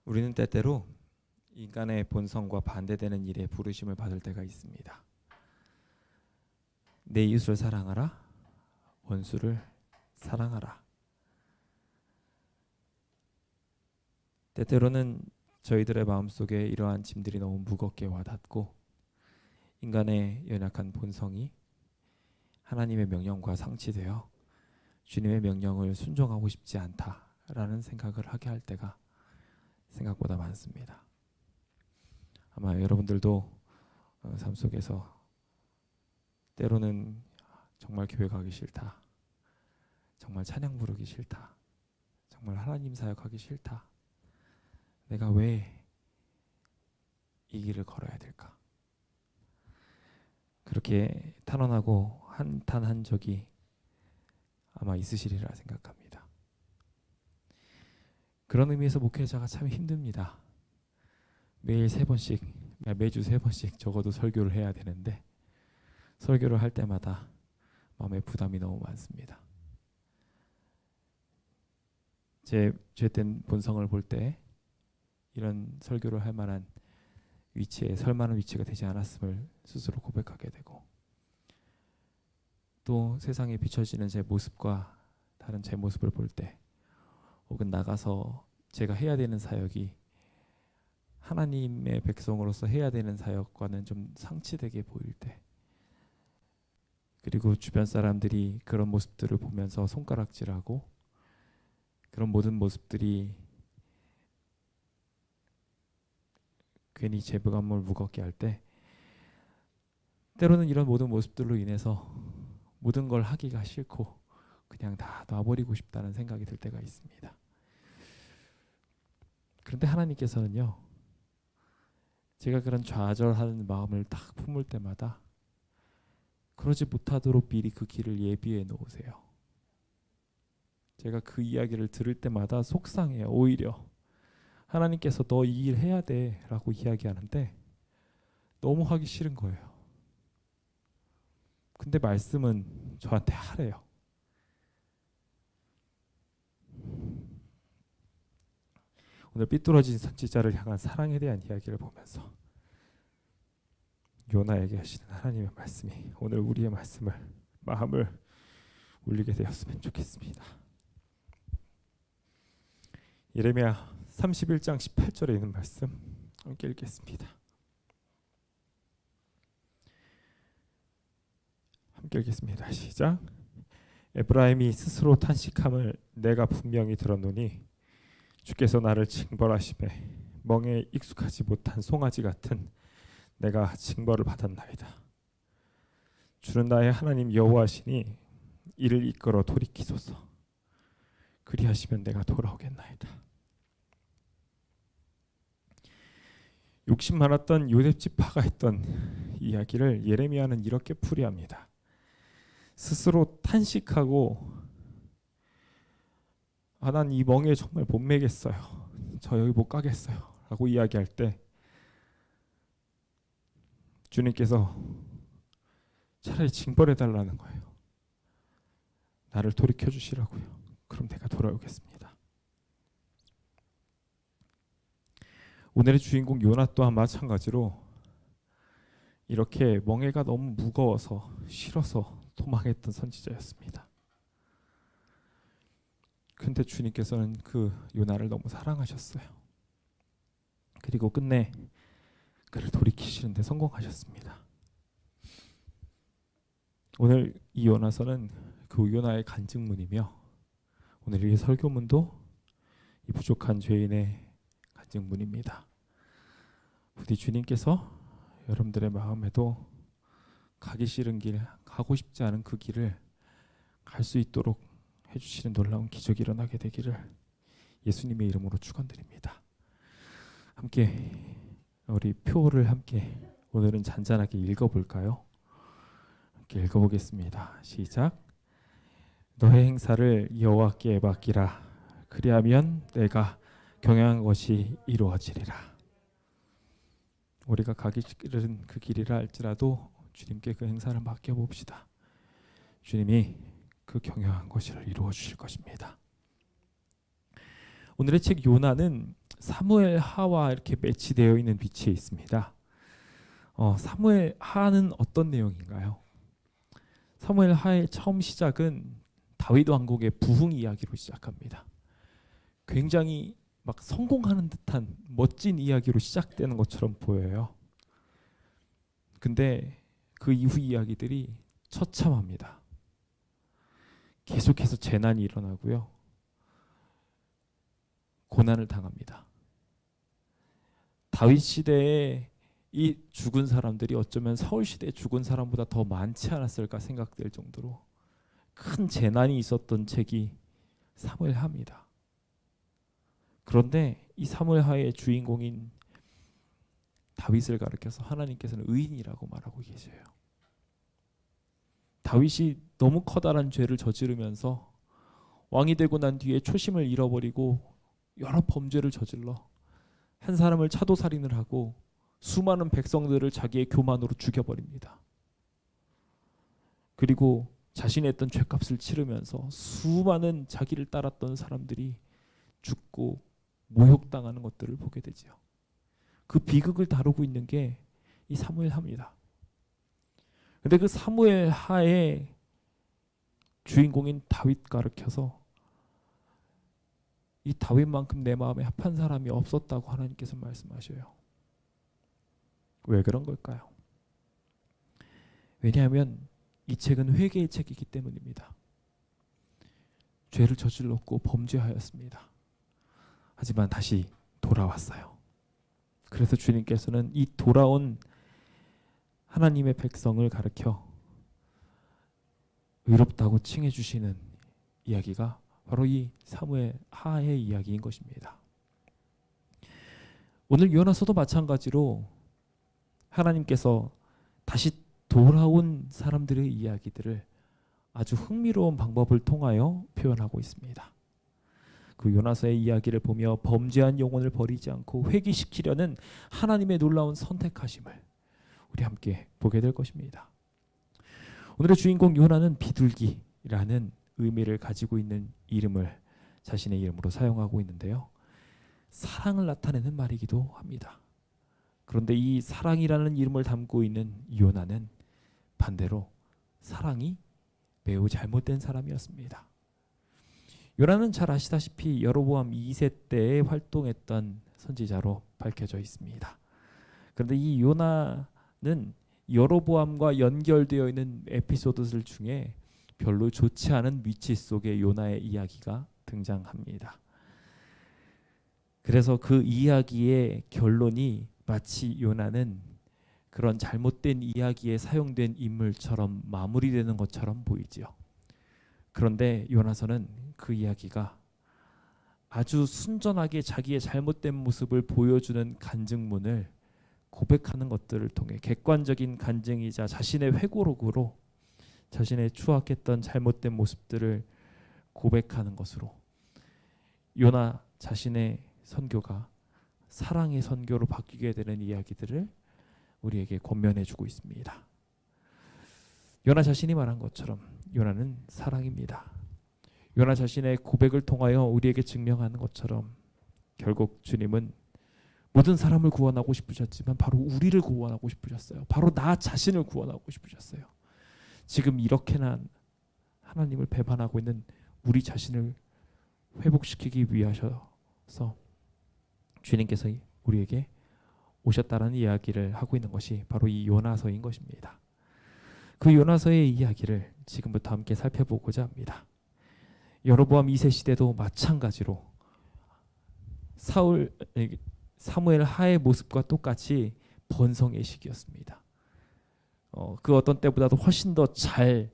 우리는 때때로 인간의 본성과 반대되는 일에 부르심을 받을 때가 있습니다. 내 이웃을 사랑하라, 원수를 사랑하라. 때때로는 저희들의 마음속에 이러한 짐들이 너무 무겁게 와닿고 인간의 연약한 본성이 하나님의 명령과 상치되어 주님의 명령을 순종하고 싶지 않다라는 생각을 하게 할 때가 생각보다 많습니다. 아마 여러분들도 삶 속에서 때로는 정말 교회 가기 싫다, 정말 찬양 부르기 싫다, 정말 하나님 사역하기 싫다, 내가 왜 이 길을 걸어야 될까, 그렇게 탄원하고 한탄한 적이 아마 있으시리라 생각합니다. 그런 의미에서 목회자가 참 힘듭니다. 매주 3번씩 적어도 설교를 해야 되는데 설교를 할 때마다 마음의 부담이 너무 많습니다. 제 죄된 본성을 볼 때 이런 설교를 할 만한 위치에 설 만한 위치가 되지 않았음을 스스로 고백하게 되고, 또 세상에 비춰지는 제 모습과 다른 제 모습을 볼 때, 혹은 나가서 제가 해야 되는 사역이 하나님의 백성으로서 해야 되는 사역과는 좀 상치되게 보일 때, 그리고 주변 사람들이 그런 모습들을 보면서 손가락질하고 그런 모든 모습들이 괜히 죄감을 무겁게 할 때, 때로는 이런 모든 모습들로 인해서 모든 걸 하기가 싫고 그냥 다 놔버리고 싶다는 생각이 들 때가 있습니다. 그런데 하나님께서는요, 제가 그런 좌절하는 마음을 딱 품을 때마다 그러지 못하도록 미리 그 길을 예비해 놓으세요. 제가 그 이야기를 들을 때마다 속상해요. 오히려 하나님께서 너 이 일 해야 돼 라고 이야기하는데 너무 하기 싫은 거예요. 근데 말씀은 저한테 하래요. 오늘 삐뚤어진 선지자를 향한 사랑에 대한 이야기를 보면서 요나에게 하시는 하나님의 말씀이 오늘 우리의 마음을 울리게 되었으면 좋겠습니다. 예레미야 31장 18절에 있는 말씀 함께 읽겠습니다. 시작. 에브라임이 스스로 탄식함을 내가 분명히 들었노니 주께서 나를 징벌하심에 멍에 익숙하지 못한 송아지 같은 내가 징벌을 받았나이다. 주는 나의 하나님 여호와시니 이를 이끌어 돌이키소서. 그리하시면 내가 돌아오겠나이다. 욕심 많았던 요셉 지파가 했던 이야기를 예레미야는 이렇게 풀이합니다. 스스로 탄식하고 난 이 멍에 정말 못 매겠어요, 저 여기 못 가겠어요 라고 이야기할 때 주님께서 차라리 징벌해달라는 거예요. 나를 돌이켜 주시라고요. 그럼 내가 돌아오겠습니다. 오늘의 주인공 요나 또한 마찬가지로 이렇게 멍에가 너무 무거워서 싫어서 도망했던 선지자였습니다. 근데 주님께서는 그 요나를 너무 사랑하셨어요. 그리고 끝내 그를 돌이키시는데 성공하셨습니다. 오늘 이 요나서는 그 요나의 간증문이며 오늘 이 설교문도 이 부족한 죄인의 간증문입니다. 부디 주님께서 여러분들의 마음에도 가기 싫은 길, 가고 싶지 않은 그 길을 갈 수 있도록 해주시는 놀라운 기적이 일어나게 되기를 예수님의 이름으로 축원드립니다. 함께 우리 표를 함께 오늘은 잔잔하게 읽어볼까요? 함께 읽어보겠습니다. 시작. 너의 행사를 여호와께 맡기라. 그리하면 내가 경영한 것이 이루어지리라. 우리가 가기 싫은 그 길이라 할지라도 주님께 그 행사를 맡겨봅시다. 주님이 그 경영한 것을 이루어 주실 것입니다. 오늘의 책 요나는 사무엘 하와 이렇게 매치되어 있는 위치에 있습니다. 사무엘 하는 어떤 내용인가요? 사무엘 하의 처음 시작은 다윗 왕국의 부흥 이야기로 시작합니다. 굉장히 막 성공하는 듯한 멋진 이야기로 시작되는 것처럼 보여요. 근데 그 이후 이야기들이 처참합니다. 계속해서 재난이 일어나고요. 고난을 당합니다. 다윗 시대에 이 죽은 사람들이 어쩌면 서울 시대에 죽은 사람보다 더 많지 않았을까 생각될 정도로 큰 재난이 있었던 책이 사무엘하입니다. 그런데 이 사무엘하의 주인공인 다윗을 가리켜서 하나님께서는 의인이라고 말하고 계세요. 다윗이 너무 커다란 죄를 저지르면서 왕이 되고 난 뒤에 초심을 잃어버리고 여러 범죄를 저질러 한 사람을 차도살인을 하고 수많은 백성들을 자기의 교만으로 죽여버립니다. 그리고 자신이 했던 죄값을 치르면서 수많은 자기를 따랐던 사람들이 죽고 모욕당하는 것들을 보게 되지요. 그 비극을 다루고 있는 게 이 사무엘하입니다. 근데 그 사무엘하의 주인공인 다윗 가르쳐서 이 다윗만큼 내 마음에 합한 사람이 없었다고 하나님께서 말씀하셔요. 왜 그런 걸까요? 왜냐하면 이 책은 회개의 책이기 때문입니다. 죄를 저질렀고 범죄하였습니다. 하지만 다시 돌아왔어요. 그래서 주님께서는 이 돌아온 하나님의 백성을 가르쳐 의롭다고 칭해 주시는 이야기가 바로 이 사무엘 하의 이야기인 것입니다. 오늘 요나서도 마찬가지로 하나님께서 다시 돌아온 사람들의 이야기들을 아주 흥미로운 방법을 통하여 표현하고 있습니다. 그 요나서의 이야기를 보며 범죄한 영혼을 버리지 않고 회개시키려는 하나님의 놀라운 선택하심을 우리 함께 보게 될 것입니다. 오늘의 주인공 요나는 비둘기라는 의미를 가지고 있는 이름을 자신의 이름으로 사용하고 있는데요. 사랑을 나타내는 말이기도 합니다. 그런데 이 사랑이라는 이름을 담고 있는 요나는 반대로 사랑이 매우 잘못된 사람이었습니다. 요나는 잘 아시다시피 여로보암 2세 때에 활동했던 선지자로 밝혀져 있습니다. 그런데 이 요나는 여로보암과 연결되어 있는 에피소드들 중에 별로 좋지 않은 위치 속에 요나의 이야기가 등장합니다. 그래서 그 이야기의 결론이 마치 요나는 그런 잘못된 이야기에 사용된 인물처럼 마무리되는 것처럼 보이지요. 그런데 요나서는 그 이야기가 아주 순전하게 자기의 잘못된 모습을 보여주는 간증문을 고백하는 것들을 통해 객관적인 간증이자 자신의 회고록으로 자신의 추악했던 잘못된 모습들을 고백하는 것으로 요나 자신의 선교가 사랑의 선교로 바뀌게 되는 이야기들을 우리에게 권면해주고 있습니다. 요나 자신이 말한 것처럼 요나는 사랑입니다. 요나 자신의 고백을 통하여 우리에게 증명하는 것처럼 결국 주님은 모든 사람을 구원하고 싶으셨지만 바로 우리를 구원하고 싶으셨어요. 바로 나 자신을 구원하고 싶으셨어요. 지금 이렇게나 하나님을 배반하고 있는 우리 자신을 회복시키기 위하셔서 주님께서 우리에게 오셨다라는 이야기를 하고 있는 것이 바로 이 요나서인 것입니다. 그 요나서의 이야기를 지금부터 함께 살펴보고자 합니다. 여로보암 2세 시대도 마찬가지로 사무엘 하의 모습과 똑같이 번성의 시기였습니다. 그 어떤 때보다도 훨씬 더 잘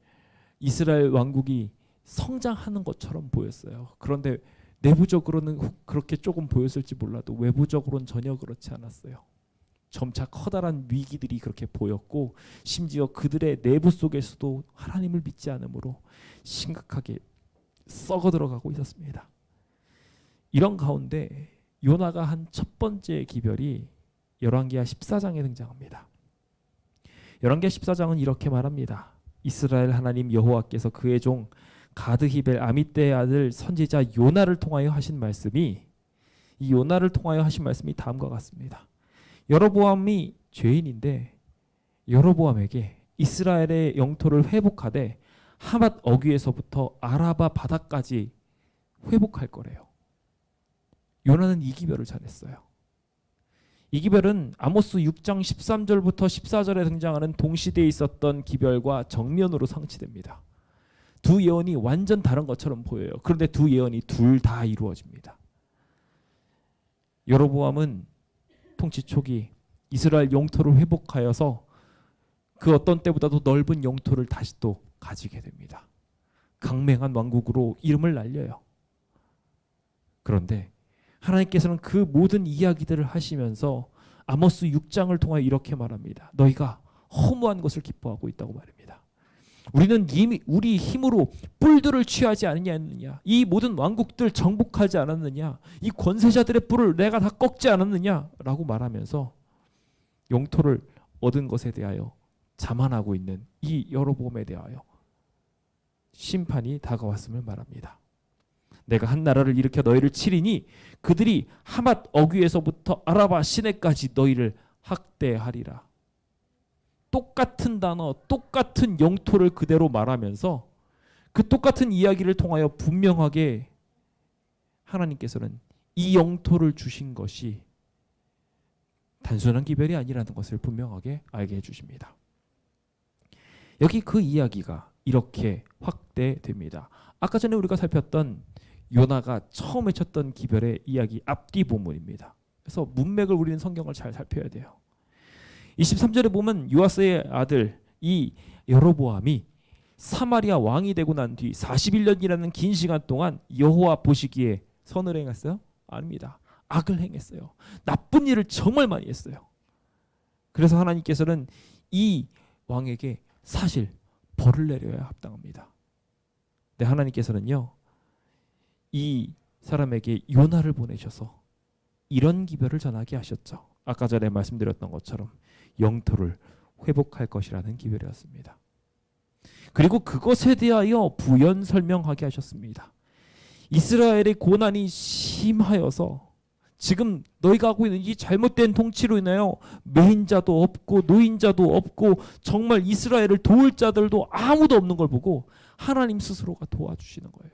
이스라엘 왕국이 성장하는 것처럼 보였어요. 그런데 내부적으로는 그렇게 조금 보였을지 몰라도 외부적으로는 전혀 그렇지 않았어요. 점차 커다란 위기들이 그렇게 보였고 심지어 그들의 내부 속에서도 하나님을 믿지 않으므로 심각하게 썩어 들어가고 있었습니다. 이런 가운데 요나가 한 첫 번째 기별이 열왕기하 14장에 등장합니다. 열왕기하 14장은 이렇게 말합니다. 이스라엘 하나님 여호와께서 그의 종 가드히벨 아미떼의 아들 선지자 요나를 통하여 하신 말씀이 이 요나를 통하여 하신 말씀이 다음과 같습니다. 여로보암이 죄인인데 여로보암에게 이스라엘의 영토를 회복하되 하맛 어귀에서부터 아라바 바다까지 회복할 거래요. 요나는 이 기별을 전했어요. 이 기별은 아모스 6장 13절부터 14절에 등장하는 동시대에 있었던 기별과 정면으로 상치됩니다. 두 예언이 완전 다른 것처럼 보여요. 그런데 두 예언이 둘 다 이루어집니다. 여로보암은 통치 초기 이스라엘 영토를 회복하여서 그 어떤 때보다도 넓은 영토를 다시 또 가지게 됩니다. 강맹한 왕국으로 이름을 날려요. 그런데 하나님께서는 그 모든 이야기들을 하시면서 아모스 6장을 통하여 이렇게 말합니다. 너희가 허무한 것을 기뻐하고 있다고 말합니다. 우리는 이미 우리 힘으로 뿔들을 취하지 않느냐, 이 모든 왕국들 정복하지 않았느냐, 이 권세자들의 뿔을 내가 다 꺾지 않았느냐라고 말하면서 영토를 얻은 것에 대하여 자만하고 있는 이 여로보암에 대하여 심판이 다가왔음을 말합니다. 내가 한 나라를 일으켜 너희를 치리니 그들이 하맛 어귀에서부터 아라바 시내까지 너희를 학대하리라. 똑같은 단어, 똑같은 영토를 그대로 말하면서 그 똑같은 이야기를 통하여 분명하게 하나님께서는 이 영토를 주신 것이 단순한 기별이 아니라는 것을 분명하게 알게 해주십니다. 여기 그 이야기가 이렇게 확대됩니다. 아까 전에 우리가 살폈던 요나가 처음 외쳤던 기별의 이야기 앞뒤 부분입니다. 그래서 문맥을 우리는 성경을 잘 살펴야 돼요. 23절에 보면 요아스의 아들 이 여로보암이 사마리아 왕이 되고 난 뒤 41년이라는 긴 시간 동안 여호와 보시기에 선을 행했어요? 아닙니다. 악을 행했어요. 나쁜 일을 정말 많이 했어요. 그래서 하나님께서는 이 왕에게 사실 벌을 내려야 합당합니다. 근데 하나님께서는요, 이 사람에게 요나를 보내셔서 이런 기별을 전하게 하셨죠. 아까 전에 말씀드렸던 것처럼 영토를 회복할 것이라는 기별이었습니다. 그리고 그것에 대하여 부연 설명하게 하셨습니다. 이스라엘의 고난이 심하여서 지금 너희가 하고 있는 이 잘못된 통치로 인하여 매인자도 없고 노인자도 없고 정말 이스라엘을 도울 자들도 아무도 없는 걸 보고 하나님 스스로가 도와주시는 거예요.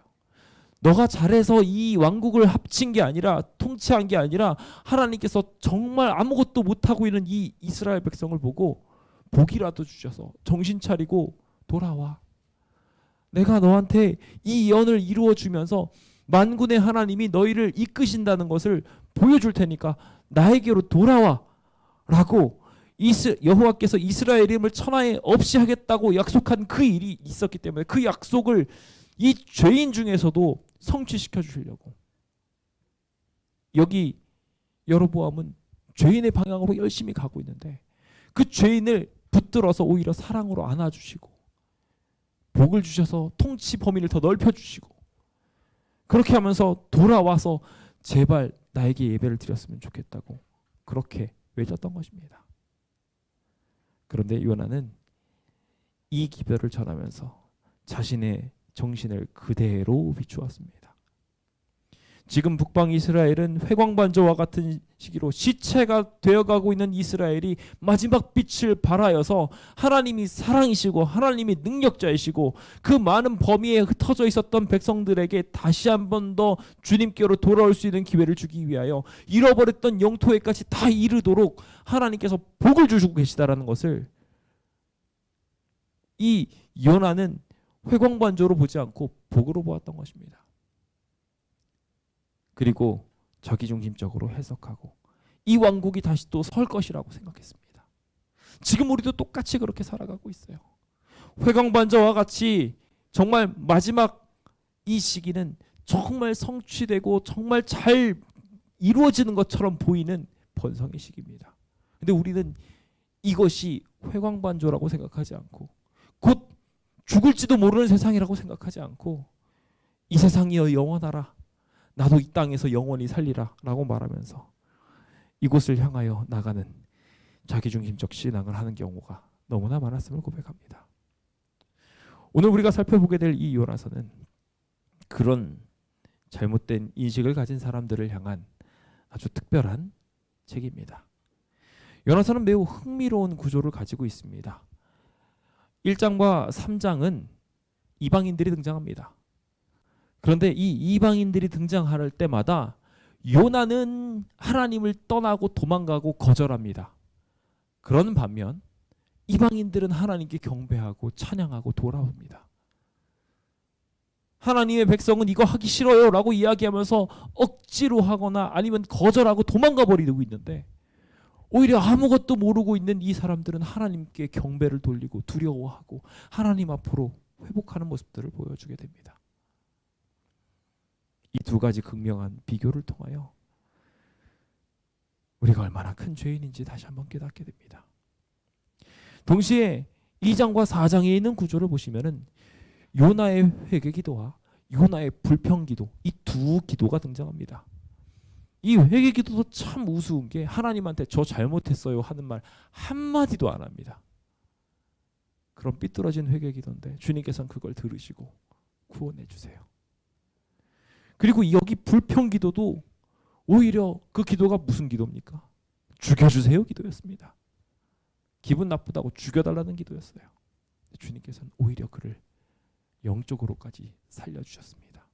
너가 잘해서 이 왕국을 합친 게 아니라 통치한 게 아니라 하나님께서 정말 아무것도 못하고 있는 이 이스라엘 백성을 보고 복이라도 주셔서 정신 차리고 돌아와. 내가 너한테 이 예언을 이루어 주면서 만군의 하나님이 너희를 이끄신다는 것을 보여줄 테니까 나에게로 돌아와 라고 여호와께서 이스라엘 이름을 천하에 없이 하겠다고 약속한 그 일이 있었기 때문에 그 약속을 이 죄인 중에서도 성취시켜 주시려고. 여기 여로보암은 죄인의 방향으로 열심히 가고 있는데 그 죄인을 붙들어서 오히려 사랑으로 안아주시고 복을 주셔서 통치 범위를 더 넓혀주시고 그렇게 하면서 돌아와서 제발 나에게 예배를 드렸으면 좋겠다고 그렇게 외쳤던 것입니다. 그런데 요나는 이 기별을 전하면서 자신의 정신을 그대로 비추었습니다. 지금 북방 이스라엘은 회광반조와 같은 시기로 시체가 되어가고 있는 이스라엘이 마지막 빛을 발하여서 하나님이 사랑이시고 하나님이 능력자이시고 그 많은 범위에 흩어져 있었던 백성들에게 다시 한 번 더 주님께로 돌아올 수 있는 기회를 주기 위하여 잃어버렸던 영토에까지 다 이르도록 하나님께서 복을 주시고 계시다라는 것을 이 요나는 회광반조로 보지 않고 복으로 보았던 것입니다. 그리고 자기중심적으로 해석하고 이 왕국이 다시 또 설 것이라고 생각했습니다. 지금 우리도 똑같이 그렇게 살아가고 있어요. 회광반조와 같이 정말 마지막 이 시기는 정말 성취되고 정말 잘 이루어지는 것처럼 보이는 번성의 시기입니다. 근데 우리는 이것이 회광반조라고 생각하지 않고 곧 죽을지도 모르는 세상이라고 생각하지 않고 이 세상이여 영원하라. 나도 이 땅에서 영원히 살리라 라고 말하면서 이곳을 향하여 나가는 자기중심적 신앙을 하는 경우가 너무나 많았음을 고백합니다. 오늘 우리가 살펴보게 될 이 요나서는 그런 잘못된 인식을 가진 사람들을 향한 아주 특별한 책입니다. 요나서는 매우 흥미로운 구조를 가지고 있습니다. 1장과 3장은 이방인들이 등장합니다. 그런데 이 이방인들이 등장할 때마다 요나는 하나님을 떠나고 도망가고 거절합니다. 그런 반면 이방인들은 하나님께 경배하고 찬양하고 돌아옵니다. 하나님의 백성은 이거 하기 싫어요 라고 이야기하면서 억지로 하거나 아니면 거절하고 도망가 버리고 있는데, 오히려 아무것도 모르고 있는 이 사람들은 하나님께 경배를 돌리고 두려워하고 하나님 앞으로 회복하는 모습들을 보여주게 됩니다. 이 두 가지 극명한 비교를 통하여 우리가 얼마나 큰 죄인인지 다시 한번 깨닫게 됩니다. 동시에 2장과 4장에 있는 구조를 보시면은 요나의 회개 기도와 요나의 불평 기도, 이 두 기도가 등장합니다. 이 회개 기도도 참 우스운 게 하나님한테 저 잘못했어요 하는 말 한마디도 안 합니다. 그런 삐뚤어진 회개 기도인데 주님께서는 그걸 들으시고 구원해 주세요. 그리고 여기 불평 기도도 오히려 그 기도가 무슨 기도입니까? 죽여주세요 기도였습니다. 기분 나쁘다고 죽여달라는 기도였어요. 주님께서는 오히려 그를 영적으로까지 살려주셨습니다.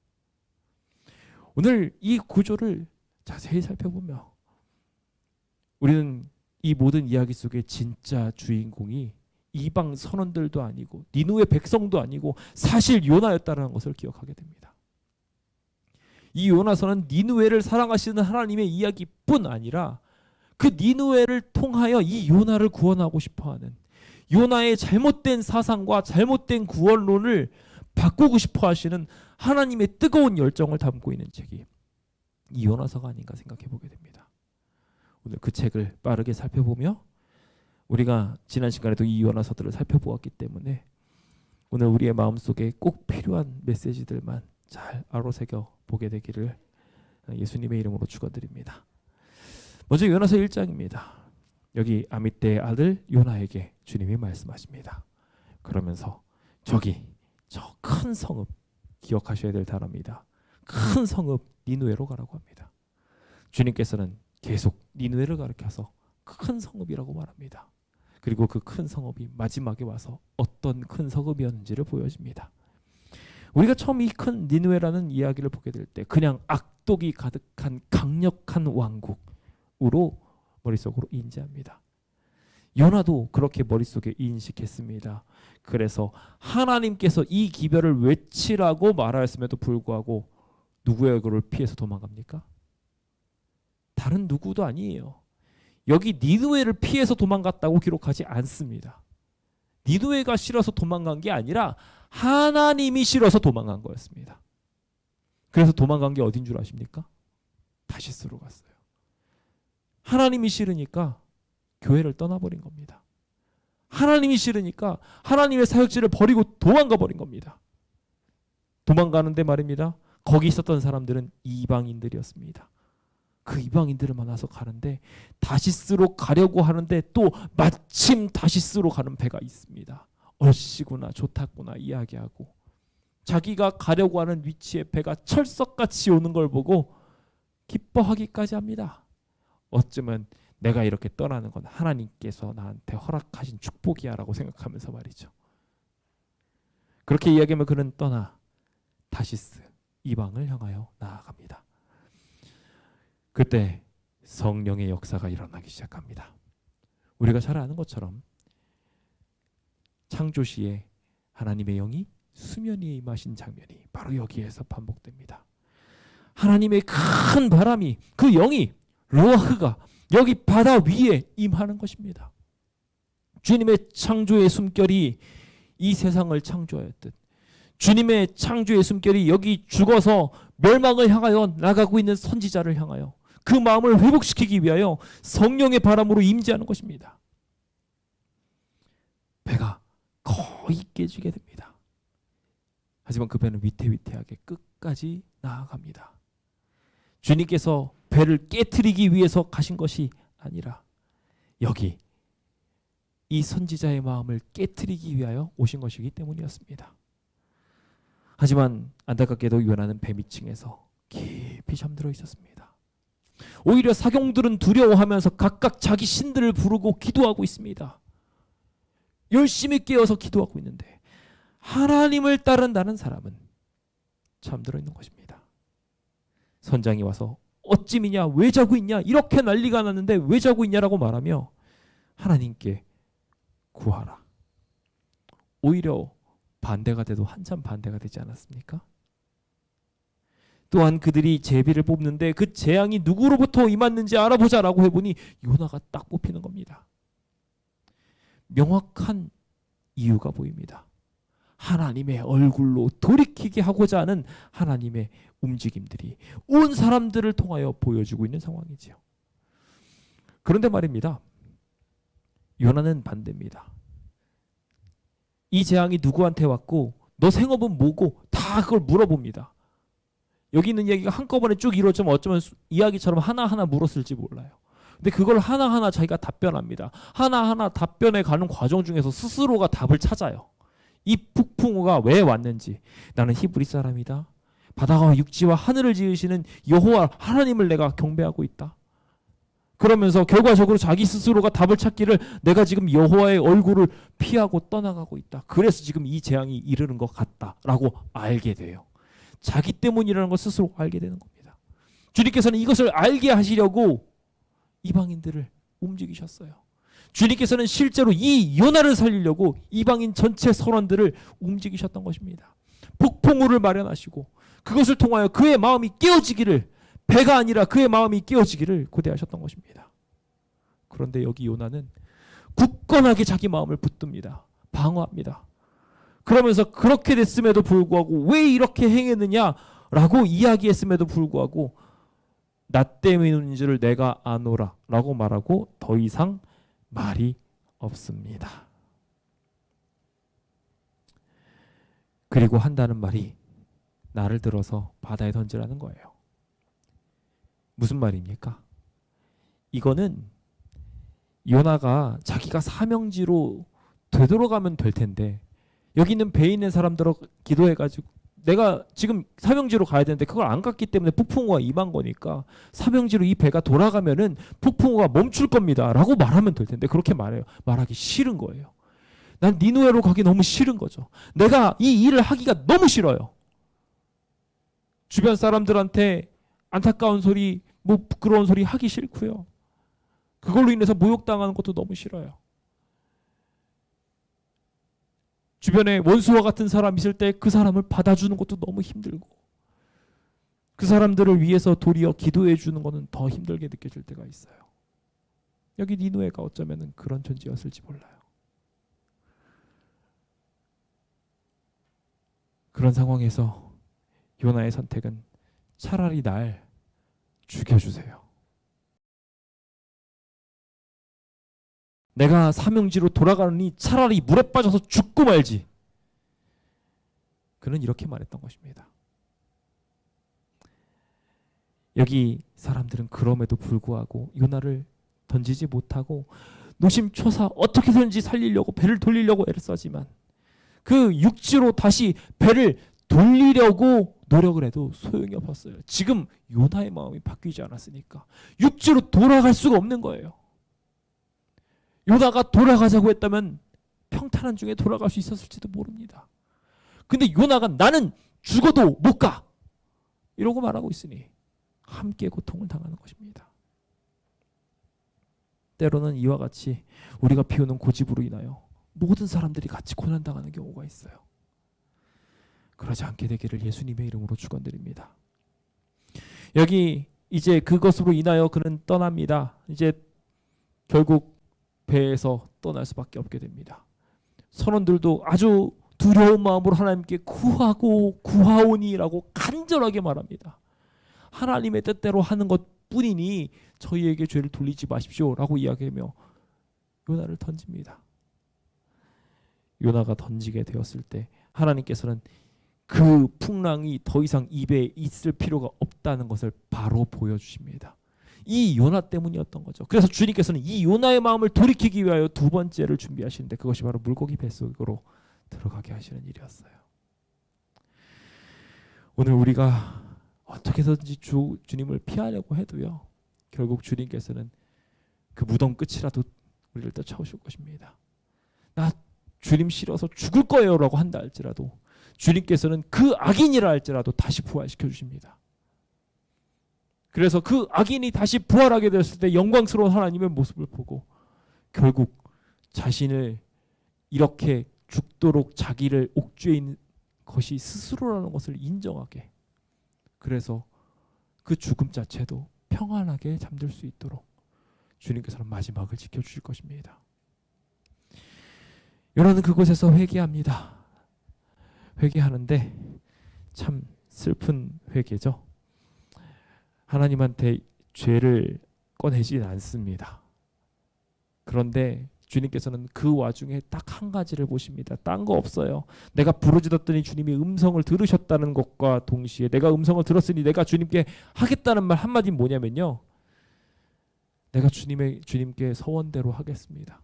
오늘 이 구조를 자세히 살펴보며 우리는 이 모든 이야기 속에 진짜 주인공이 이방 선원들도 아니고 니느웨 백성도 아니고 사실 요나였다는 것을 기억하게 됩니다. 이 요나서는 니느웨를 사랑하시는 하나님의 이야기뿐 아니라 그 니느웨를 통하여 이 요나를 구원하고 싶어하는, 요나의 잘못된 사상과 잘못된 구원론을 바꾸고 싶어 하시는 하나님의 뜨거운 열정을 담고 있는 책이 이 요나서가 아닌가 생각해 보게 됩니다. 오늘 그 책을 빠르게 살펴보며 우리가 지난 시간에도 이 요나서들을 살펴보았기 때문에 오늘 우리의 마음속에 꼭 필요한 메시지들만 잘 아로새겨 보게 되기를 예수님의 이름으로 축원드립니다. 먼저 요나서 1장입니다. 여기 아미떼의 아들 요나에게 주님이 말씀하십니다. 그러면서 저기 저 큰 성읍, 기억하셔야 될 단어입니다. 큰 성읍 니느웨로 가라고 합니다. 주님께서는 계속 니느웨를 가리켜서 큰 성읍이라고 말합니다. 그리고 그 큰 성읍이 마지막에 와서 어떤 큰 성읍이었는지를 보여줍니다. 우리가 처음 이 큰 니느웨라는 이야기를 보게 될 때 그냥 악독이 가득한 강력한 왕국으로 머릿속으로 인지합니다. 요나도 그렇게 머릿속에 인식했습니다. 그래서 하나님께서 이 기별을 외치라고 말하였음에도 불구하고 누구의 얼굴을 피해서 도망갑니까? 다른 누구도 아니에요. 여기 니느웨를 피해서 도망갔다고 기록하지 않습니다. 니느웨가 싫어서 도망간 게 아니라 하나님이 싫어서 도망간 거였습니다. 그래서 도망간 게 어딘 줄 아십니까? 다시스로 갔어요. 하나님이 싫으니까 교회를 떠나버린 겁니다. 하나님이 싫으니까 하나님의 사역지를 버리고 도망가 버린 겁니다. 도망가는데 말입니다. 거기 있었던 사람들은 이방인들이었습니다. 그 이방인들을 만나서 가는데 다시스로 가려고 하는데 또 마침 다시스로 가는 배가 있습니다. 얼씨구나 좋다구나 이야기하고 자기가 가려고 하는 위치에 배가 철석같이 오는 걸 보고 기뻐하기까지 합니다. 어쩌면 내가 이렇게 떠나는 건 하나님께서 나한테 허락하신 축복이야 라고 생각하면서 말이죠. 그렇게 이야기하면 그는 떠나 다시스 이방을 향하여 나아갑니다. 그때 성령의 역사가 일어나기 시작합니다. 우리가 잘 아는 것처럼 창조시에 하나님의 영이 수면 위에 임하신 장면이 바로 여기에서 반복됩니다. 하나님의 큰 바람이, 그 영이 루아흐가 여기 바다 위에 임하는 것입니다. 주님의 창조의 숨결이 이 세상을 창조하였듯 주님의 창조의 숨결이 여기 죽어서 멸망을 향하여 나가고 있는 선지자를 향하여 그 마음을 회복시키기 위하여 성령의 바람으로 임재하는 것입니다. 배가 거의 깨지게 됩니다. 하지만 그 배는 위태위태하게 끝까지 나아갑니다. 주님께서 배를 깨트리기 위해서 가신 것이 아니라 여기 이 선지자의 마음을 깨트리기 위하여 오신 것이기 때문이었습니다. 하지만 안타깝게도 요나는 배 밑층에서 깊이 잠들어 있었습니다. 오히려 사경들은 두려워하면서 각각 자기 신들을 부르고 기도하고 있습니다. 열심히 깨어서 기도하고 있는데 하나님을 따른다는 사람은 잠들어 있는 것입니다. 선장이 와서 어찌미냐, 왜 자고 있냐, 이렇게 난리가 났는데 왜 자고 있냐라고 말하며 하나님께 구하라. 오히려 반대가 돼도 한참 반대가 되지 않았습니까? 또한 그들이 제비를 뽑는데 그 재앙이 누구로부터 임했는지 알아보자라고 해보니 요나가 딱 뽑히는 겁니다. 명확한 이유가 보입니다. 하나님의 얼굴로 돌이키게 하고자 하는 하나님의 움직임들이 온 사람들을 통하여 보여주고 있는 상황이지요. 그런데 말입니다. 요나는 반대입니다. 이 재앙이 누구한테 왔고 너 생업은 뭐고 다 그걸 물어봅니다. 여기 있는 이야기가 한꺼번에 쭉 이루어지면 어쩌면 이야기처럼 하나하나 물었을지 몰라요. 근데 그걸 하나하나 자기가 답변합니다. 하나하나 답변해 가는 과정 중에서 스스로가 답을 찾아요. 이 폭풍우가 왜 왔는지. 나는 히브리 사람이다. 바다와 육지와 하늘을 지으시는 여호와 하나님을 내가 경배하고 있다. 그러면서 결과적으로 자기 스스로가 답을 찾기를 내가 지금 여호와의 얼굴을 피하고 떠나가고 있다. 그래서 지금 이 재앙이 이르는 것 같다라고 알게 돼요. 자기 때문이라는 걸 스스로 알게 되는 겁니다. 주님께서는 이것을 알게 하시려고 이방인들을 움직이셨어요. 주님께서는 실제로 이 요나를 살리려고 이방인 전체 선원들을 움직이셨던 것입니다. 폭풍우를 마련하시고 그것을 통하여 그의 마음이 깨어지기를, 배가 아니라 그의 마음이 깨어지기를 고대하셨던 것입니다. 그런데 여기 요나는 굳건하게 자기 마음을 붙듭니다. 방어합니다. 그러면서 그렇게 됐음에도 불구하고 왜 이렇게 행했느냐라고 이야기했음에도 불구하고 나 때문인 줄 내가 아노라 라고 말하고 더 이상 말이 없습니다. 그리고 한다는 말이 나를 들어서 바다에 던지라는 거예요. 무슨 말입니까? 이거는 요나가 자기가 사명지로 되돌아가면 될 텐데 여기 있는 배에 있는 사람들하고 기도해가지고 내가 지금 사명지로 가야 되는데 그걸 안 갔기 때문에 폭풍우가 임한 거니까 사명지로 이 배가 돌아가면은 폭풍우가 멈출 겁니다 라고 말하면 될 텐데 그렇게 말해요. 말하기 싫은 거예요. 난 니누에로 가기 너무 싫은 거죠. 내가 이 일을 하기가 너무 싫어요. 주변 사람들한테 안타까운 소리, 뭐 부끄러운 소리 하기 싫고요. 그걸로 인해서 모욕당하는 것도 너무 싫어요. 주변에 원수와 같은 사람 있을 때 그 사람을 받아주는 것도 너무 힘들고 그 사람들을 위해서 도리어 기도해 주는 것은 더 힘들게 느껴질 때가 있어요. 여기 니누에가 어쩌면 그런 존재였을지 몰라요. 그런 상황에서 요나의 선택은 차라리 날 죽여주세요. 내가 사명지로 돌아가느니 차라리 물에 빠져서 죽고 말지. 그는 이렇게 말했던 것입니다. 여기 사람들은 그럼에도 불구하고 요나를 던지지 못하고 노심초사 어떻게든지 살리려고 배를 돌리려고 애를 쓰지만 그 육지로 다시 배를 돌리려고 노력을 해도 소용이 없었어요. 지금 요나의 마음이 바뀌지 않았으니까 육지로 돌아갈 수가 없는 거예요. 요나가 돌아가자고 했다면 평탄한 중에 돌아갈 수 있었을지도 모릅니다. 근데 요나가 나는 죽어도 못 가! 이러고 말하고 있으니 함께 고통을 당하는 것입니다. 때로는 이와 같이 우리가 피우는 고집으로 인하여 모든 사람들이 같이 고난당하는 경우가 있어요. 그러지 않게 되기를 예수님의 이름으로 축원드립니다. 여기 이제 그것으로 인하여 그는 떠납니다. 이제 결국 배에서 떠날 수밖에 없게 됩니다. 선원들도 아주 두려운 마음으로 하나님께 구하고 구하오니라고 간절하게 말합니다. 하나님의 뜻대로 하는 것뿐이니 저희에게 죄를 돌리지 마십시오라고 이야기하며 요나를 던집니다. 요나가 던지게 되었을 때 하나님께서는 그 풍랑이 더 이상 입에 있을 필요가 없다는 것을 바로 보여주십니다. 이 요나 때문이었던 거죠. 그래서 주님께서는 이 요나의 마음을 돌이키기 위하여 두 번째를 준비하시는데 그것이 바로 물고기 뱃속으로 들어가게 하시는 일이었어요. 오늘 우리가 어떻게든지 주님을 피하려고 해도요. 결국 주님께서는 그 무덤 끝이라도 우리를 쫓아오실 것입니다. 나 주님 싫어서 죽을 거예요 라고 한다 할지라도 주님께서는 그 악인이라 할지라도 다시 부활시켜 주십니다. 그래서 그 악인이 다시 부활하게 됐을 때 영광스러운 하나님의 모습을 보고 결국 자신을 이렇게 죽도록 자기를 옥죄인 것이 스스로라는 것을 인정하게, 그래서 그 죽음 자체도 평안하게 잠들 수 있도록 주님께서는 마지막을 지켜주실 것입니다. 요나는 그곳에서 회개합니다. 회개하는데 참 슬픈 회개죠. 하나님한테 죄를 꺼내진 않습니다. 그런데 주님께서는 그 와중에 딱 한 가지를 보십니다. 딴 거 없어요. 내가 부르짖었더니 주님이 음성을 들으셨다는 것과 동시에 내가 음성을 들었으니 내가 주님께 하겠다는 말 한마디는 뭐냐면요. 내가 주님께 서원대로 하겠습니다.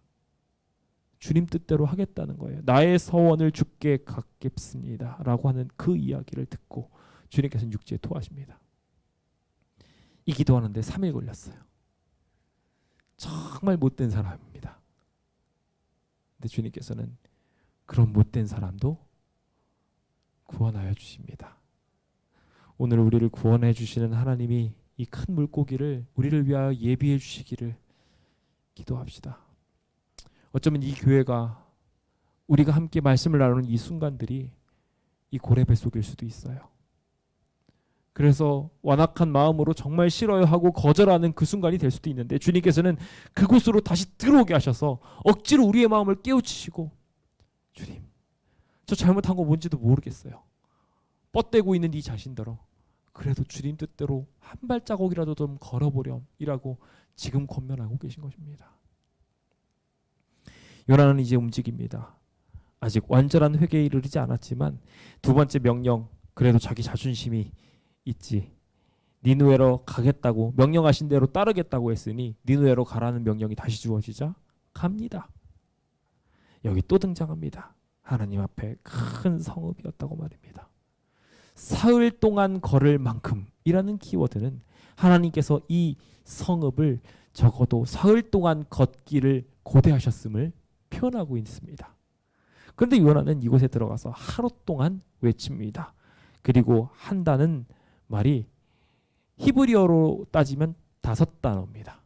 주님 뜻대로 하겠다는 거예요. 나의 서원을 주께 갚겠습니다 라고 하는 그 이야기를 듣고 주님께서는 육지에 토하십니다. 이 기도하는데 3일 걸렸어요. 정말 못된 사람입니다. 근데 주님께서는 그런 못된 사람도 구원하여 주십니다. 오늘 우리를 구원해 주시는 하나님이 이 큰 물고기를 우리를 위하여 예비해 주시기를 기도합시다. 어쩌면 이 교회가 우리가 함께 말씀을 나누는 이 순간들이 이 고래 뱃속일 수도 있어요. 그래서 완악한 마음으로 정말 싫어요 하고 거절하는 그 순간이 될 수도 있는데 주님께서는 그곳으로 다시 들어오게 하셔서 억지로 우리의 마음을 깨우치시고 주님, 저 잘못한 거 뭔지도 모르겠어요. 뻗대고 있는 이 자신들어 그래도 주님 뜻대로 한 발자국이라도 좀 걸어보렴이라고 지금 권면하고 계신 것입니다. 요나는 이제 움직입니다. 아직 완전한 회개에 이르지 않았지만 두 번째 명령, 그래도 자기 자존심이 있지. 니느웨로 가겠다고 명령하신 대로 따르겠다고 했으니 니느웨로 가라는 명령이 다시 주어지자 갑니다. 여기 또 등장합니다. 하나님 앞에 큰 성읍이었다고 말입니다. 사흘 동안 걸을 만큼이라는 키워드는 하나님께서 이 성읍을 적어도 사흘 동안 걷기를 고대하셨음을 표현하고 있습니다. 그런데 요나는 이곳에 들어가서 하루 동안 외칩니다. 그리고 한다는 말이 히브리어로 따지면 5단어입니다.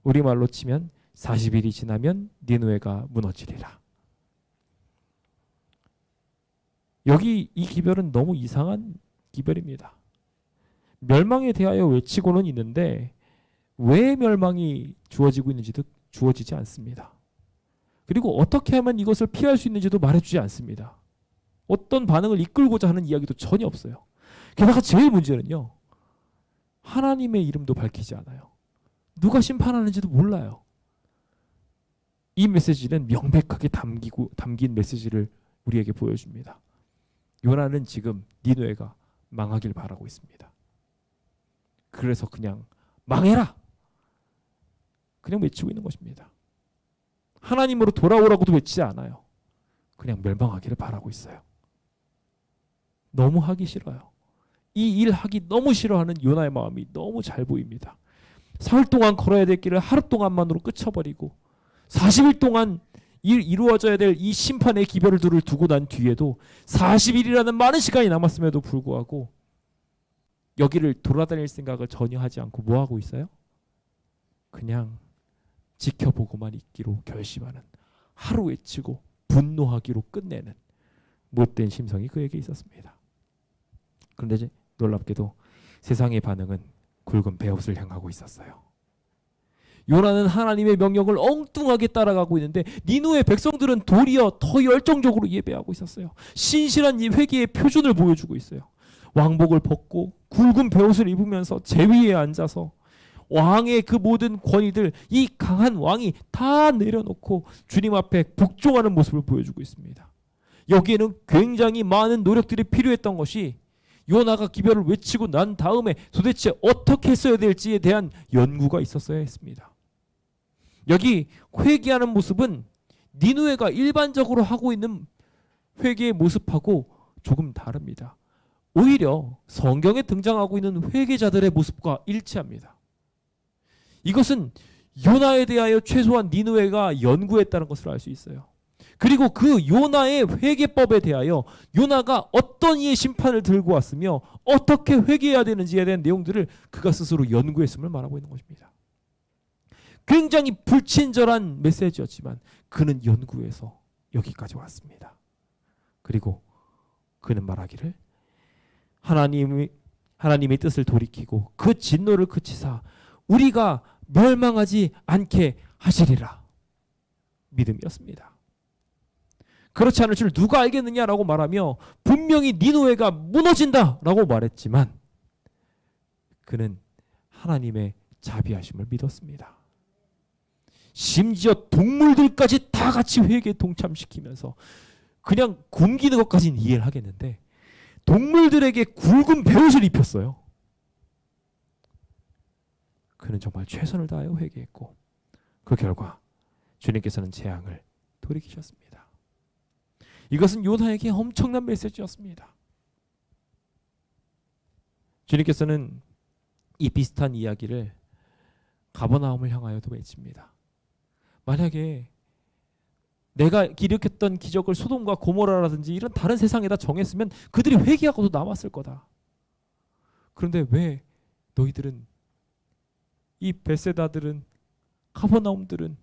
우리말로 치면 40일이 지나면 니느웨가 무너지리라. 여기 이 기별은 너무 이상한 기별입니다. 멸망에 대하여 외치고는 있는데 왜 멸망이 주어지고 있는지도 주어지지 않습니다. 그리고 어떻게 하면 이것을 피할 수 있는지도 말해주지 않습니다. 어떤 반응을 이끌고자 하는 이야기도 전혀 없어요. 게다가 제일 문제는요. 하나님의 이름도 밝히지 않아요. 누가 심판하는지도 몰라요. 이 메시지는 명백하게 담긴 메시지를 우리에게 보여줍니다. 요나는 지금 니느웨가 망하길 바라고 있습니다. 그래서 그냥 망해라! 그냥 외치고 있는 것입니다. 하나님으로 돌아오라고도 외치지 않아요. 그냥 멸망하기를 바라고 있어요. 너무 하기 싫어요. 이 일 하기 너무 싫어하는 요나의 마음이 너무 잘 보입니다. 사흘 동안 걸어야 될 길을 하루 동안만으로 끝쳐버리고 40일 동안 이루어져야 될 이 심판의 기별들을 두고 난 뒤에도 40일이라는 많은 시간이 남았음에도 불구하고 여기를 돌아다닐 생각을 전혀 하지 않고 뭐 하고 있어요? 그냥 지켜보고만 있기로 결심하는, 하루 외치고 분노하기로 끝내는 못된 심성이 그에게 있었습니다. 그런데 이제 놀랍게도 세상의 반응은 굵은 베옷을 향하고 있었어요. 요나는 하나님의 명령을 엉뚱하게 따라가고 있는데 니느웨 백성들은 도리어 더 열정적으로 예배하고 있었어요. 신실한 이 회개의 표준을 보여주고 있어요. 왕복을 벗고 굵은 베옷을 입으면서 제위에 앉아서 왕의 그 모든 권위들, 이 강한 왕이 다 내려놓고 주님 앞에 복종하는 모습을 보여주고 있습니다. 여기에는 굉장히 많은 노력들이 필요했던 것이 요나가 기별을 외치고 난 다음에 도대체 어떻게 했어야 될지에 대한 연구가 있었어야 했습니다. 여기 회개하는 모습은 니느웨가 일반적으로 하고 있는 회개의 모습하고 조금 다릅니다. 오히려 성경에 등장하고 있는 회개자들의 모습과 일치합니다. 이것은 요나에 대하여 최소한 니느웨가 연구했다는 것을 알 수 있어요. 그리고 그 요나의 회개법에 대하여 요나가 어떤 이의 심판을 들고 왔으며 어떻게 회개해야 되는지에 대한 내용들을 그가 스스로 연구했음을 말하고 있는 것입니다. 굉장히 불친절한 메시지였지만 그는 연구해서 여기까지 왔습니다. 그리고 그는 말하기를 하나님의 뜻을 돌이키고 그 진노를 그치사 우리가 멸망하지 않게 하시리라. 믿음이었습니다. 그렇지 않을 줄 누가 알겠느냐라고 말하며 분명히 니느웨가 무너진다라고 말했지만 그는 하나님의 자비하심을 믿었습니다. 심지어 동물들까지 다 같이 회개에 동참시키면서 그냥 굶기는 것까지는 이해를 하겠는데 동물들에게 굵은 베옷을 입혔어요. 그는 정말 최선을 다하여 회개했고 그 결과 주님께서는 재앙을 돌이키셨습니다. 이것은 요나에게 엄청난 메시지였습니다. 주님께서는 이 비슷한 이야기를 가버나움을 향하여도 외칩니다. 만약에 내가 일으켰던 기적을 소돔과 고모라라든지 이런 다른 세상에다 정했으면 그들이 회개하고도 남았을 거다. 그런데 왜 너희들은, 이 벳세다들은, 가버나움들은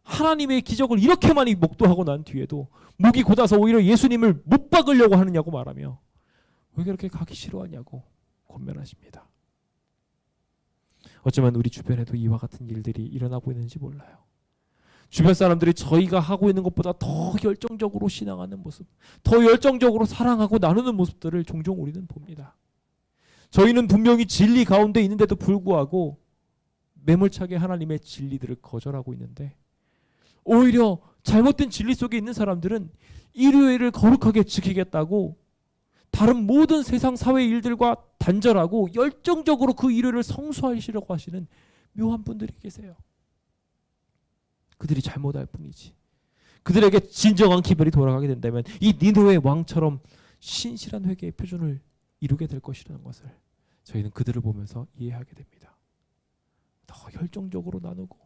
하나님의 기적을 이렇게 많이 목도하고 난 뒤에도 목이 곧아서 오히려 예수님을 못 박으려고 하느냐고 말하며 왜 그렇게 가기 싫어하냐고 권면하십니다. 어쩌면 우리 주변에도 이와 같은 일들이 일어나고 있는지 몰라요. 주변 사람들이 저희가 하고 있는 것보다 더 열정적으로 신앙하는 모습, 더 열정적으로 사랑하고 나누는 모습들을 종종 우리는 봅니다. 저희는 분명히 진리 가운데 있는데도 불구하고 매몰차게 하나님의 진리들을 거절하고 있는데 오히려 잘못된 진리 속에 있는 사람들은 일요일을 거룩하게 지키겠다고 다른 모든 세상 사회 일들과 단절하고 열정적으로 그 일요일을 성수하시려고 하시는 묘한 분들이 계세요. 그들이 잘못할 뿐이지. 그들에게 진정한 기별이 돌아가게 된다면 이 니느웨 왕처럼 신실한 회개의 표준을 이루게 될 것이라는 것을 저희는 그들을 보면서 이해하게 됩니다. 더 열정적으로 나누고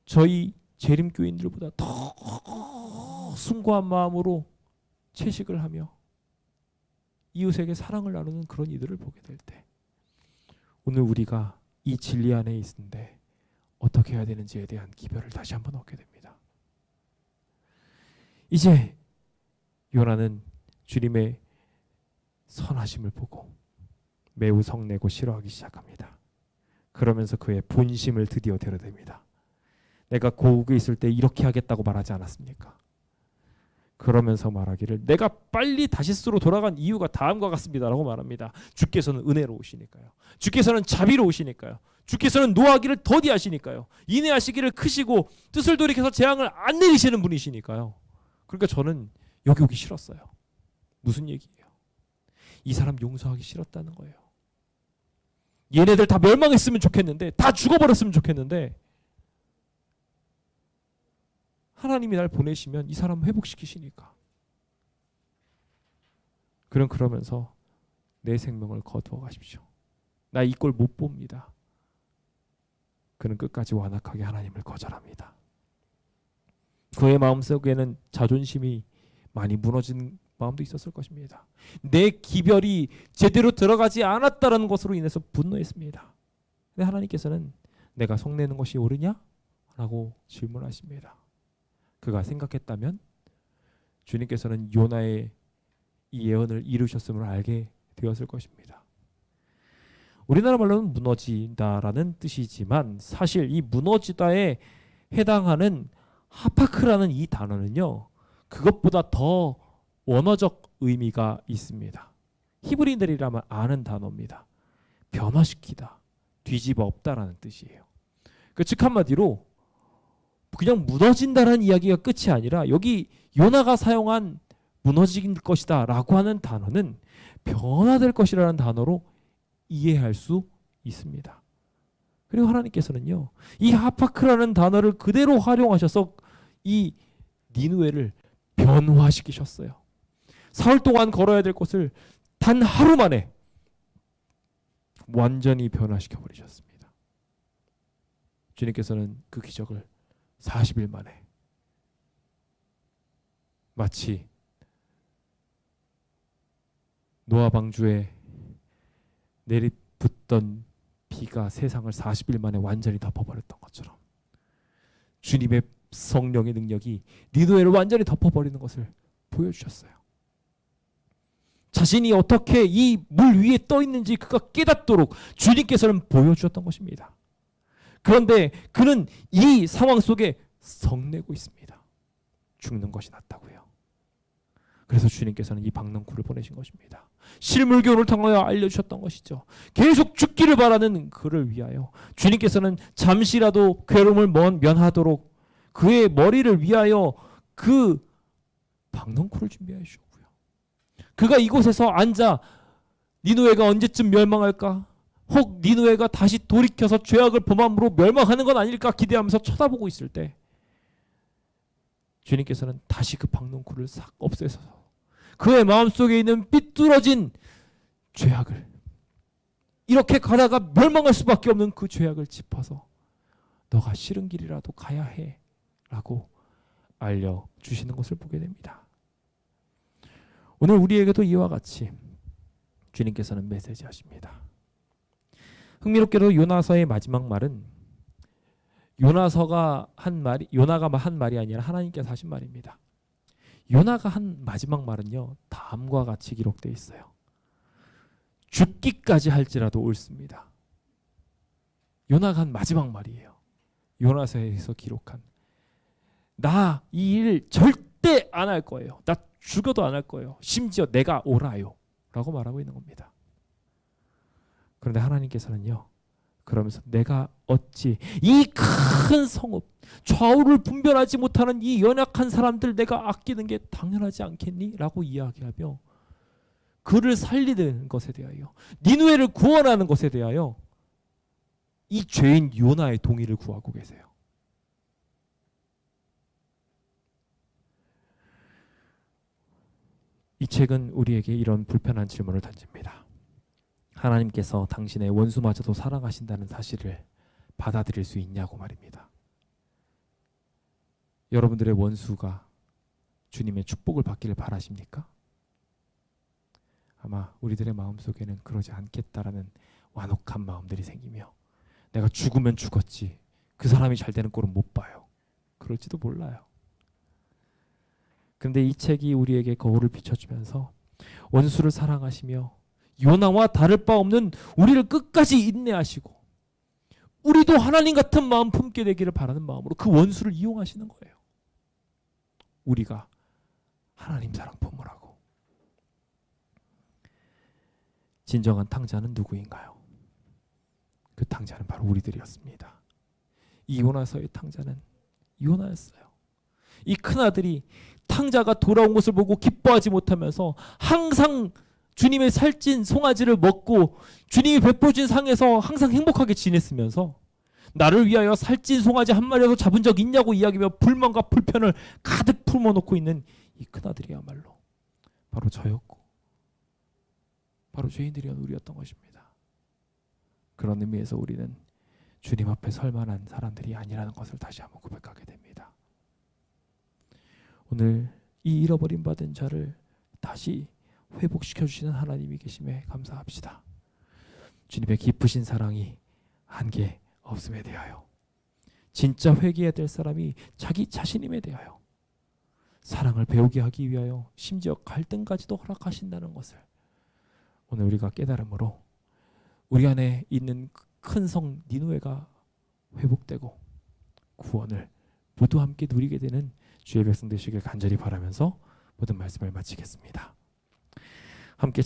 저희 재림교인들보다 더 숭고한 마음으로 채식을 하며 이웃에게 사랑을 나누는 그런 이들을 보게 될 때 오늘 우리가 이 진리 안에 있는데 어떻게 해야 되는지에 대한 기별을 다시 한번 얻게 됩니다. 이제 요나는 주님의 선하심을 보고 매우 성내고 싫어하기 시작합니다. 그러면서 그의 본심을 드디어 드러냅니다. 내가 고국에 있을 때 이렇게 하겠다고 말하지 않았습니까? 그러면서 말하기를 내가 빨리 다시스로 돌아간 이유가 다음과 같습니다 라고 말합니다. 주께서는 은혜로우시니까요. 주께서는 자비로우시니까요. 주께서는 노하기를 더디하시니까요. 인내하시기를 크시고 뜻을 돌이켜서 재앙을 안 내리시는 분이시니까요. 그러니까 저는 여기 오기 싫었어요. 무슨 얘기예요? 이 사람 용서하기 싫었다는 거예요. 얘네들 다 멸망했으면 좋겠는데, 다 죽어버렸으면 좋겠는데 하나님이 날 보내시면 이 사람 회복시키시니까. 그러면서 내 생명을 거두어 가십시오. 나 이 꼴 못 봅니다. 그는 끝까지 완악하게 하나님을 거절합니다. 그의 마음속에는 자존심이 많이 무너진 마음도 있었을 것입니다. 내 기별이 제대로 들어가지 않았다는 것으로 인해서 분노했습니다. 근데 하나님께서는 내가 성내는 것이 옳으냐? 라고 질문하십니다. 그가 생각했다면 주님께서는 요나의 이 예언을 이루셨음을 알게 되었을 것입니다. 우리나라 말로는 무너지다라는 뜻이지만 사실 이 무너지다에 해당하는 하파크라는 이 단어는요, 그것보다 더 원어적 의미가 있습니다. 히브리인들이라면 아는 단어입니다. 변화시키다, 뒤집어 엎다라는 뜻이에요. 즉 한마디로 그냥 무너진다라는 이야기가 끝이 아니라 여기 요나가 사용한 무너질 것이다 라고 하는 단어는 변화될 것이라는 단어로 이해할 수 있습니다. 그리고 하나님께서는요, 이 하파크라는 단어를 그대로 활용하셔서 이 니느웨를 변화시키셨어요. 사흘 동안 걸어야 될 것을 단 하루 만에 완전히 변화시켜 버리셨습니다. 주님께서는 그 기적을 40일 만에 마치 노아 방주에 내리붓던 비가 세상을 40일 만에 완전히 덮어버렸던 것처럼 주님의 성령의 능력이 니느웨를 완전히 덮어버리는 것을 보여주셨어요. 자신이 어떻게 이 물 위에 떠 있는지 그가 깨닫도록 주님께서는 보여주셨던 것입니다. 그런데 그는 이 상황 속에 성내고 있습니다. 죽는 것이 낫다고요. 그래서 주님께서는 이 박넝쿨을 보내신 것입니다. 실물교훈을 통하여 알려주셨던 것이죠. 계속 죽기를 바라는 그를 위하여 주님께서는 잠시라도 괴로움을 면하도록 그의 머리를 위하여 그 박넝쿨을 준비해 주셨고요. 그가 이곳에서 앉아 니느웨가 언제쯤 멸망할까? 혹 니느웨가 다시 돌이켜서 죄악을 범함으로 멸망하는 건 아닐까 기대하면서 쳐다보고 있을 때 주님께서는 다시 그 박넝쿨을 싹 없애서 그의 마음속에 있는 삐뚤어진 죄악을, 이렇게 가다가 멸망할 수밖에 없는 그 죄악을 짚어서 너가 싫은 길이라도 가야 해 라고 알려주시는 것을 보게 됩니다. 오늘 우리에게도 이와 같이 주님께서는 메시지하십니다. 흥미롭게도 요나서의 마지막 말은 요나가 한 말이 아니라 하나님께서 하신 말입니다. 요나가 한 마지막 말은요, 다음과 같이 기록되어 있어요. 죽기까지 할지라도 옳습니다. 요나가 한 마지막 말이에요. 요나서에서 기록한 나 이 일 절대 안 할 거예요. 나 죽어도 안 할 거예요. 심지어 내가 옳아요 라고 말하고 있는 겁니다. 그런데 하나님께서는요, 그러면서 내가 어찌 이 큰 성읍, 좌우를 분별하지 못하는 이 연약한 사람들 내가 아끼는 게 당연하지 않겠니? 라고 이야기하며 그를 살리는 것에 대하여, 니느웨를 구원하는 것에 대하여 이 죄인 요나의 동의를 구하고 계세요. 이 책은 우리에게 이런 불편한 질문을 던집니다. 하나님께서 당신의 원수마저도 사랑하신다는 사실을 받아들일 수 있냐고 말입니다. 여러분들의 원수가 주님의 축복을 받기를 바라십니까? 아마 우리들의 마음속에는 그러지 않겠다라는 완혹한 마음들이 생기며 내가 죽으면 죽었지 그 사람이 잘 되는 꼴은 못 봐요. 그럴지도 몰라요. 그런데 이 책이 우리에게 거울을 비춰주면서 원수를 사랑하시며 요나와 다를 바 없는 우리를 끝까지 인내하시고 우리도 하나님 같은 마음 품게 되기를 바라는 마음으로 그 원수를 이용하시는 거예요. 우리가 하나님 사랑 품으라고. 진정한 탕자는 누구인가요? 그 탕자는 바로 우리들이었습니다. 이 요나서의 탕자는 요나였어요. 이 큰아들이 탕자가 돌아온 것을 보고 기뻐하지 못하면서 항상 주님의 살찐 송아지를 먹고 주님이 베풀어준 상에서 항상 행복하게 지냈으면서 나를 위하여 살찐 송아지 한 마리라도 잡은 적 있냐고 이야기하며 불만과 불편을 가득 품어놓고 있는 이 큰아들이야말로 바로 저였고 바로 죄인들이었던 우리였던 것입니다. 그런 의미에서 우리는 주님 앞에 설 만한 사람들이 아니라는 것을 다시 한번 고백하게 됩니다. 오늘 이 잃어버림 받은 자를 다시 회복시켜 주시는 하나님이 계심에 감사합시다. 주님의 깊으신 사랑이 한계 없음에 대하여, 진짜 회개해야 될 사람이 자기 자신임에 대하여 사랑을 배우게 하기 위하여 심지어 갈등까지도 허락하신다는 것을 오늘 우리가 깨달음으로 우리 안에 있는 큰 성 니느웨가 회복되고 구원을 모두 함께 누리게 되는 주의 백성 되시길 간절히 바라면서 모든 말씀을 마치겠습니다. 함께